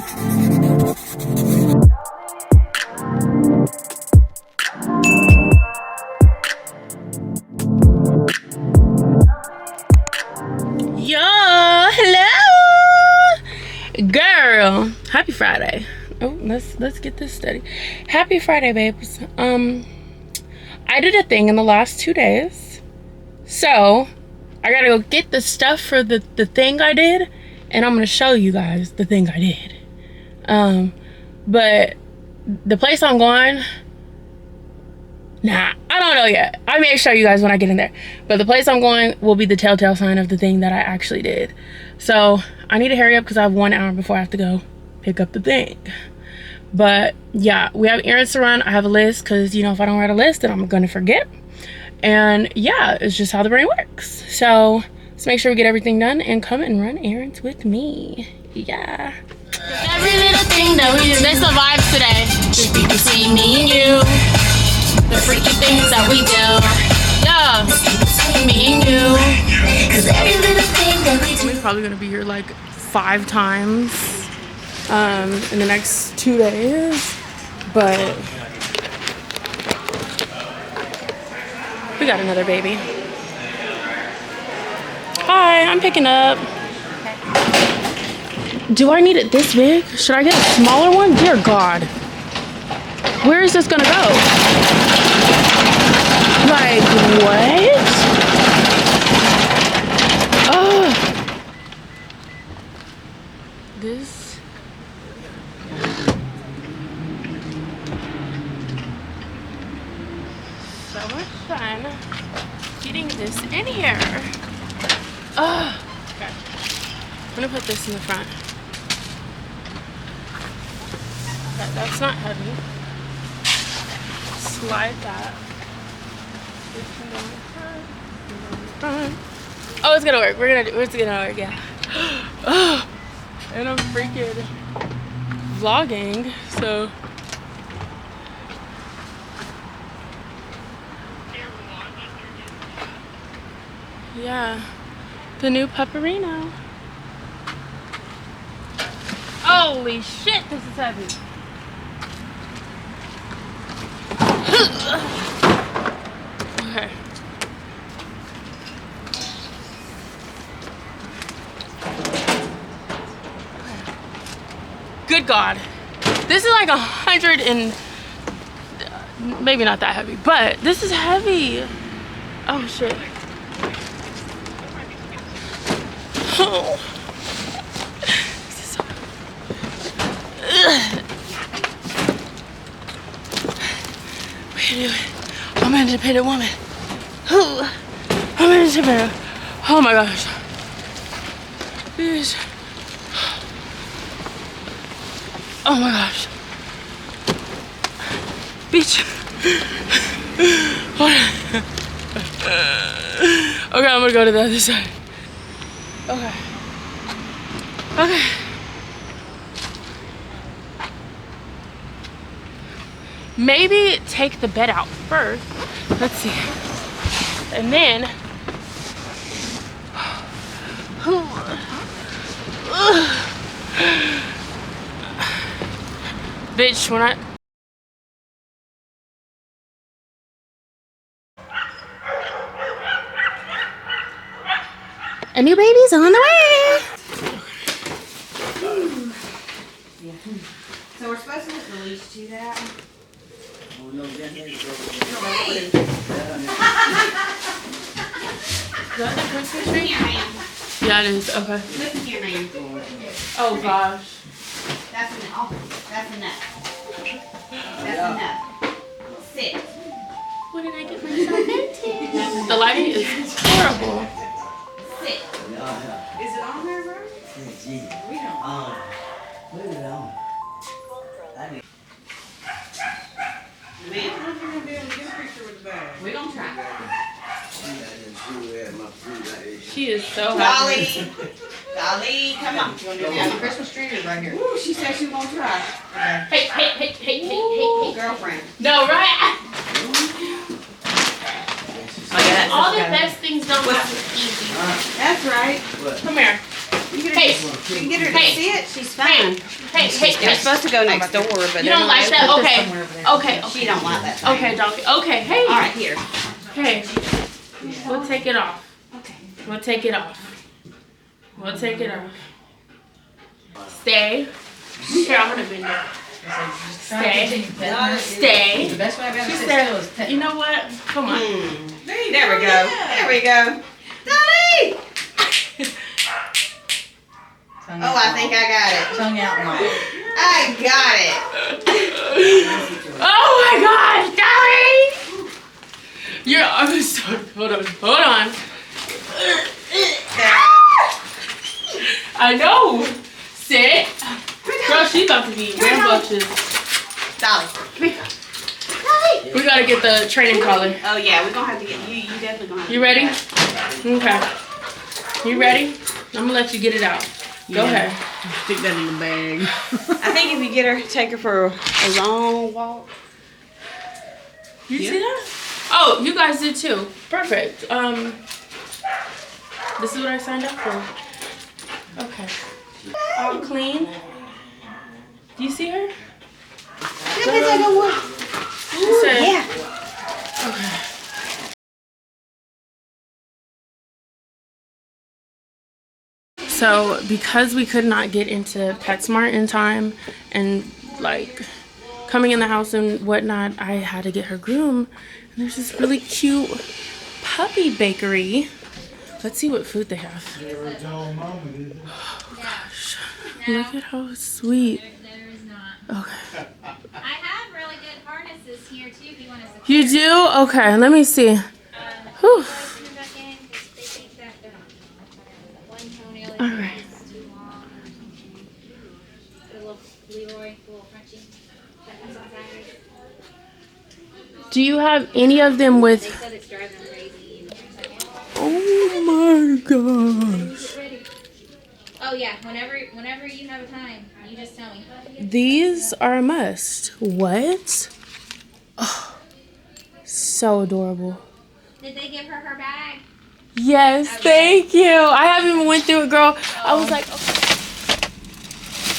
Yo, hello, girl. Happy Friday. Oh, let's get this steady. Happy Friday, babes. I did a thing in the last 2 days, so I gotta go get the stuff for the thing I did, and I'm gonna show you guys the thing I did. But the place I'm going, nah, I don't know yet. I may show you guys when I get in there. But the place I'm going will be the telltale sign of the thing that I actually did. So I need to hurry up because I have 1 hour before I have to go pick up the thing. But yeah, we have errands to run. I have a list because, you know, if I don't write a list, then I'm gonna forget. And yeah, it's just how the brain works. So let's make sure we get everything done and come and run errands with me. Yeah. Every little thing that we do, there's a vibe today. Just be between me and you. The freaky things that we do. Yeah. Me and you. Cause every little thing that we do. We're probably gonna be here like 5 times in the next 2 days. But we got another baby. Hi, I'm picking up. Do I need it this big? Should I get a smaller one? Dear God. Where is this gonna go? Like, what? Oh. This. So much fun getting this in here. Oh. Okay. I'm gonna put this in the front. Okay, that's not heavy. Slide that. This can go in front. Oh, it's gonna work. It's gonna work, yeah. Oh, and I'm freaking vlogging, so. Yeah, the new Pepperino. Holy shit, this is heavy. Okay. Good God. This is like 100 and maybe not that heavy, but this is heavy. Oh shit. Oh. This is so... I'm an independent woman. I'm an independent. Oh my gosh. Bitch. Oh my gosh. Bitch. Okay, I'm gonna go to the other side. Okay. Okay. Maybe take the bed out first. Let's see. And then. Bitch, when I. A new baby's on the way. So we're supposed to put the leash to that. Is that the Christmas tree? Yeah, it is. Okay. Listen to your name. Oh gosh. That's enough. That's enough. That's enough. Sit. What did I get myself into? The lighting is horrible. Sit. Is it on there, bro? We don't. Put it on. Man, we're gonna try. She is so happy. Dolly, come on. You want to do the Christmas tree or right here? Ooh, she said she was gonna try. Okay. Hey. Girlfriend. No, right? Oh, yeah, all the best things don't have to be easy. That's right. Come here. You can Hey. get her to Hey. sit. She's Hey, fine. hey, hey, They're hey. supposed to go next door, but You don't like that? Okay. Okay. She don't like that. Thing. Okay, doggy. Okay, hey. All right, here. Hey. We'll take it off. Okay. We'll take it off. We'll take it off. Stay. Here, I'm gonna bend it. Stay. Stay. The best way I got to She sit still is said, pet. you know what? Come on. There we go. There we go. Dolly! Oh, I think I got it. Tongue out and all. I got it. Oh my gosh, Dolly! Your arm is so. Hold on. Hold on. I know. Sit. Girl, she's about to be rambunctious. Dolly. We gotta get the training collar. Oh yeah, we're gonna have to get you. You definitely gonna have to. You ready? Okay. You ready? I'm gonna let you get it out. Go ahead. Stick that in the bag. I think if you get her, take her for a long walk. You see that? Oh, you guys did too. Perfect. This is what I signed up for. Okay. All clean. Do you see her? She said, Yeah. okay. So because we could not get into PetSmart in time and like coming in the house and whatnot, I had to get her groomed. And there's this really cute puppy bakery. Let's see what food they have. Oh gosh, look at how sweet. There is not. Okay. I have really good harnesses here too if you want to secure. You do? Okay, let me see. Whew. All right. Do you have any of them with? They said it's driving them crazy. Oh my gosh. Oh yeah, whenever you have a time, you just tell me. These are a must. What? Oh, so adorable. Did they give her bag? Yes, thank you. I haven't even went through it, girl. I was like, okay.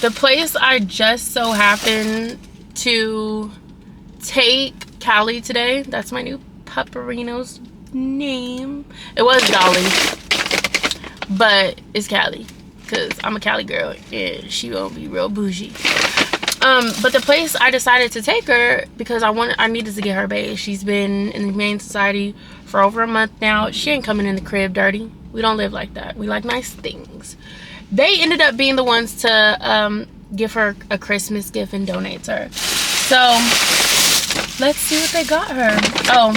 The place I just so happened to take Cali today. That's my new pupperino's name. It was Dolly, but it's Cali because I'm a Cali girl and she won't be real bougie. But the place I decided to take her because I needed to get her bathed. She's been in the Humane Society for over a month now. She ain't coming in the crib dirty. We don't live like that. We like nice things. They ended up being the ones to give her a Christmas gift and donate to her. So let's see what they got her. Oh,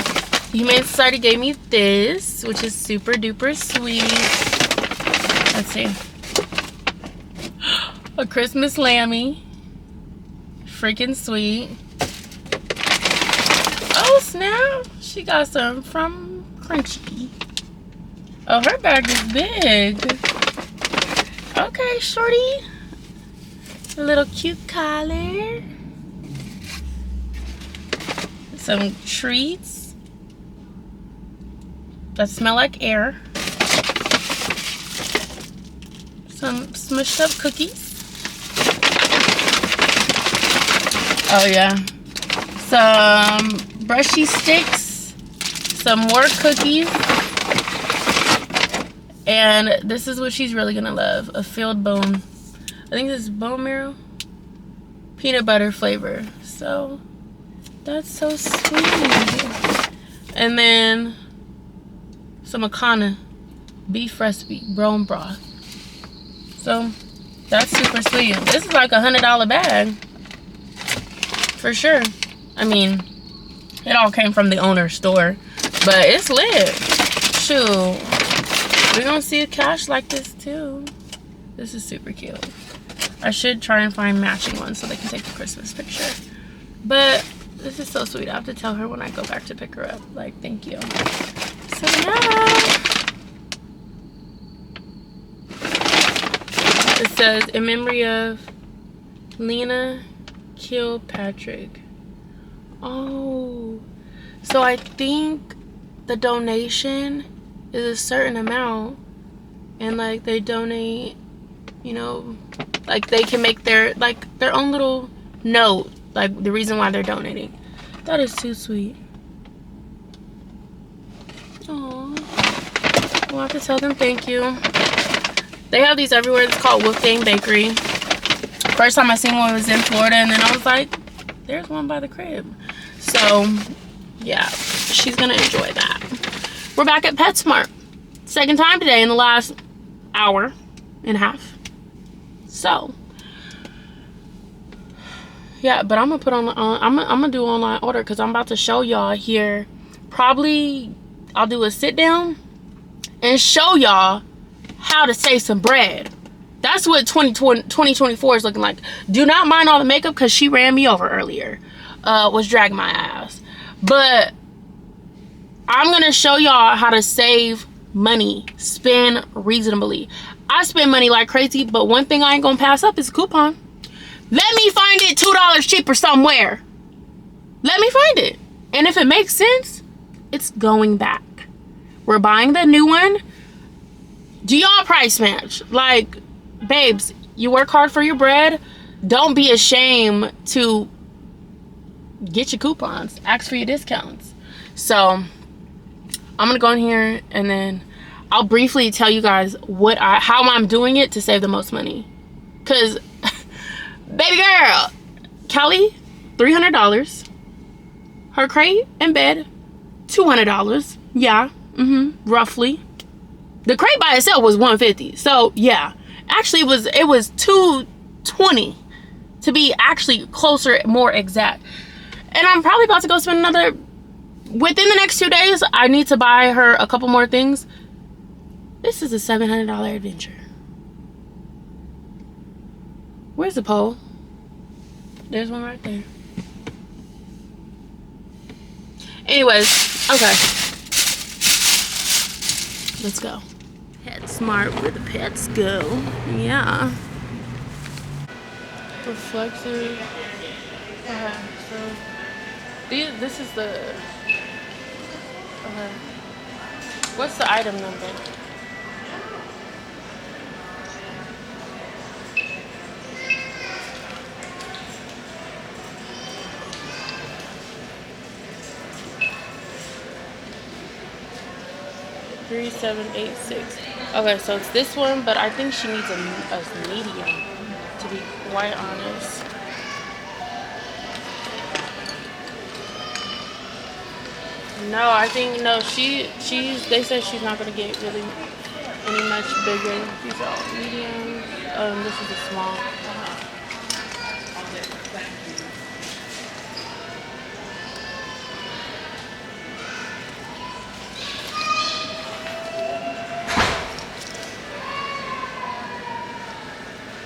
the Humane Society gave me this, which is super duper sweet. Let's see. A Christmas lammy. Freaking sweet. Oh snap, she got some from Crunchy. Oh, her bag is big. Okay, shorty. A little cute collar. Some treats that smell like air. Some smushed up cookies. Oh yeah, some brushy sticks, some more cookies, and this is what she's really gonna love, a filled bone. I think this is bone marrow, peanut butter flavor. So that's so sweet. And then some Akana beef recipe, bone broth. So that's super sweet. This is like $100 bag. For sure. I mean, it all came from the owner's store, but it's lit. Shoot, we're gonna see a cash like this too. This is super cute. I should try and find matching ones so they can take the Christmas picture. But this is so sweet. I have to tell her when I go back to pick her up. Like, thank you. So yeah. It says in memory of Lena Kilpatrick. Oh, so I think the donation is a certain amount, and like they donate you know, like they can make their own little note, like the reason why they're donating. That is too sweet. Aww. We'll have to tell them thank you. They have these everywhere. It's called Wolfgang Bakery. First time I seen one was in Florida, and then I was like, there's one by the crib. So yeah, she's gonna enjoy that. We're back at PetSmart. Second time today in the last hour and a half. So yeah, but I'm gonna put on I'm gonna do online order because I'm about to show y'all here. Probably I'll do a sit down and show y'all how to save some bread. That's what 2024 is looking like. Do not mind all the makeup because she ran me over earlier. Was dragging my ass. But I'm gonna show y'all how to save money, spend reasonably. I spend money like crazy, but one thing I ain't gonna pass up is a coupon. Let me find it $2 cheaper somewhere. Let me find it. And if it makes sense, it's going back. We're buying the new one. Do y'all price match? Like, babes, you work hard for your bread. Don't be ashamed to get your coupons. Ask for your discounts. So I'm gonna go in here and then I'll briefly tell you guys how I'm doing it to save the most money. Cause baby girl, Cali, $300. Her crate and bed, $200. Yeah, roughly. The crate by itself was $150. So yeah, actually it was $220 to be actually closer, more exact. And I'm probably about to go spend another, within the next 2 days, I need to buy her a couple more things. This is a $700 adventure. Where's the pole? There's one right there. Anyways, okay. Let's go. PetSmart, where the pets go. Yeah. Reflective. Okay, so this is the. Okay. What's the item number? $3786. Okay, so it's this one, but I think she needs a medium, to be quite honest. No, I think no. They said she's not gonna get really any much bigger. These are all medium. This is a small.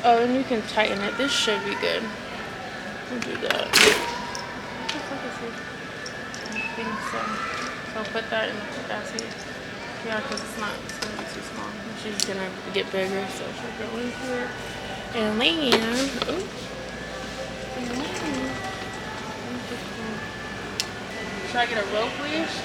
Oh, and you can tighten it. This should be good. We'll do that. What the fuck is this? I think so. So put that in the basket. Yeah, because it's gonna be too small. She's gonna get bigger, so she'll go in here. And then, should I get a rope leash?